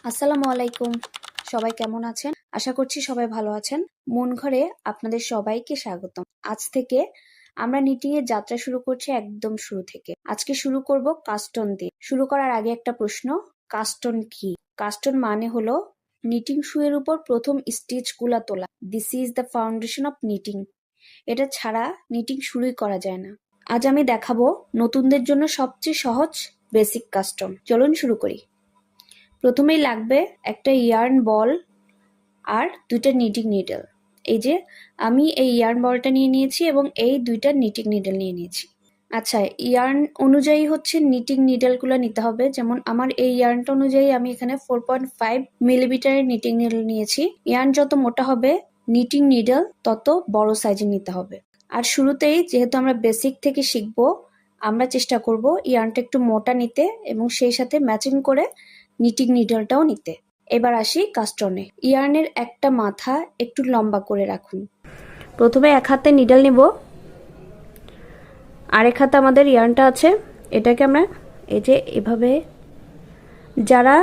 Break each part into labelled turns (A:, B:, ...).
A: আসসালামু আলাইকুম। সবাই কেমন আছেন? আশা করছি সবাই ভালো আছেন। মন ঘরে আপনাদের সবাইকে স্বাগতম। আজ থেকে আমরা নিটিং এর যাত্রা শুরু করছি একদম শুরু থেকে। আজকে শুরু করব কাস্টন দিয়ে। শুরু করার আগে একটা প্রশ্ন, কাস্টন কি? কাস্টন মানে হলো নিটিং শুয়ের উপর প্রথম স্টিচ গুলা তোলা। This is the foundation of knitting. এটা ছাড়া নিটিং শুরুই করা যায় না। আজ আমি দেখাবো নতুনদের জন্য সবচেয়ে সহজ বেসিক কাস্টন। চলুন শুরু করি। প্রথমেই লাগবে একটা ইয়ার্ন বল আর দুইটা নিটিং নিডল। এই যে আমি এই ইয়ার্ন বলটা নিয়ে নিয়েছি এবং এই দুইটা নিটিং নিডল নিয়ে নিয়েছি। আচ্ছা, ইয়ার্ন অনুযায়ী হচ্ছে নিটিং নিডলগুলো নিতে হবে। যেমন আমার এই ইয়ার্নটা অনুযায়ী আমি এখানে 4.5 মিলিমিটারের নিটিং নিডল নিয়েছি। ইয়ার্ন যত মোটা হবে নিটিং নিডল তত বড় সাইজের নিতে হবে। আর শুরুতেই যেহেতু আমরা বেসিক থেকে শিখবো, আমরা চেষ্টা করব ইয়ার্নটা একটু মোটা নিতে এবং সেই সাথে ম্যাচিং করে নিটিং নিডলটাও নিতে। এবার আসি কাস্টনে। ইয়ার্নের একটা মাথা একটু লম্বা করে রাখুন। প্রথমে এক হাতে নিডল নিব, আরেক হাতে আমাদের ইয়ার্নটা আছে, এটাকে আমরা এই যে এভাবে, যারা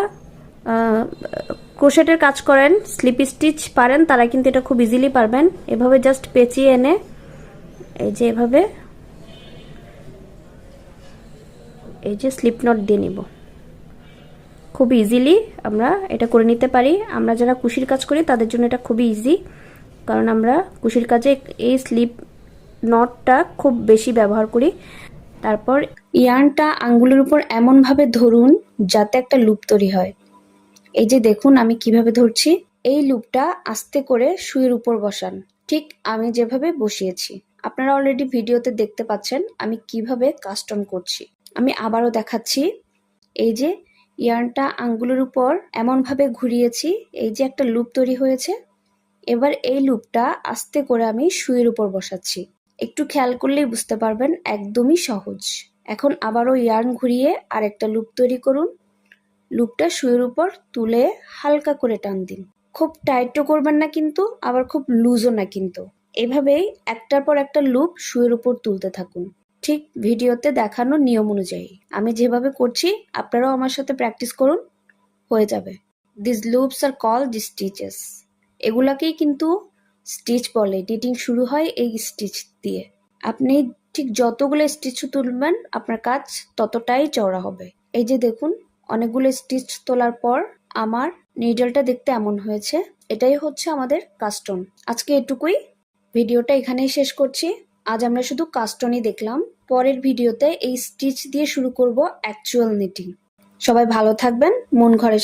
A: ক্রোশেটের কাজ করেন, স্লিপ স্টিচ পারেন, তারা কিন্তু এটা খুব ইজিলি পারবেন। এভাবে জাস্ট পেঁচিয়ে এনে এই যে এভাবে এই যে স্লিপ নট দিয়ে নিব। খুব ইজিলি আমরা এটা করে নিতে পারি। আমরা যারা কুশির কাজ করি তাদের জন্য এটা খুবই ইজি, কারণ আমরা কুশির কাজে এই স্লিপ নটটা খুব বেশি ব্যবহার করি। তারপর ইয়ার্নটা আঙ্গুলের উপর এমনভাবে ধরুন যাতে একটা লুপ তৈরি হয়। এই যে দেখুন আমি কিভাবে ধরছি। এই লুপটা আস্তে করে সুইয়ের উপর বসান, ঠিক আমি যেভাবে বসিয়েছি। আপনারা অলরেডি ভিডিওতে দেখতে পাচ্ছেন আমি কিভাবে কাস্টন করছি। আমি আবারও দেখাচ্ছি। এই যে ইয়ার্নটা আঙ্গুলের উপর এমনভাবে ঘুরিয়েছি, এই যে একটা লুপ তৈরি হয়েছে। এবার এই লুপটা আস্তে করে আমি সুইয়ের উপর বসাচ্ছি। একটু খেয়াল করলেই বুঝতে পারবেন, একদমই সহজ। এখন আবারও ইয়ার্ন ঘুরিয়ে আরেকটা লুপ তৈরি করুন। লুপটা সুইয়ের উপর তুলে হালকা করে টান দিন। খুব টাইটও করবেন না কিন্তু, আবার খুব লুজও না কিন্তু। এভাবেই একটার পর একটা লুপ সুইয়ের উপর তুলতে থাকুন, ঠিক ভিডিওতে দেখানো নিয়ম অনুযায়ী। আমি যেভাবে করছি আপনারাও আমার সাথে প্র্যাকটিস করুন, হয়ে যাবে। This loops are called stitches. এগুলাকেই কিন্তু স্টিচ বলে। নিটিং শুরু হয় এই স্টিচ দিয়ে। আপনি ঠিক যতগুলো স্টিচ তুলবেন আপনার কাজ ততটাই চওড়া হবে। এই যে দেখুন, অনেকগুলো স্টিচ তোলার পর আমার নিডলটা দেখতে এমন হয়েছে। এটাই হচ্ছে আমাদের কাস্টন। আজকে এটুকুই, ভিডিওটা এখানেই শেষ করছি। আজ আমরা শুধু কাস্টনই দেখলাম। পরের ভিডিওতে এই স্টিচ দিয়ে শুরু করব অ্যাকচুয়াল নিটিং। সবাই ভালো থাকবেন। মন ঘরে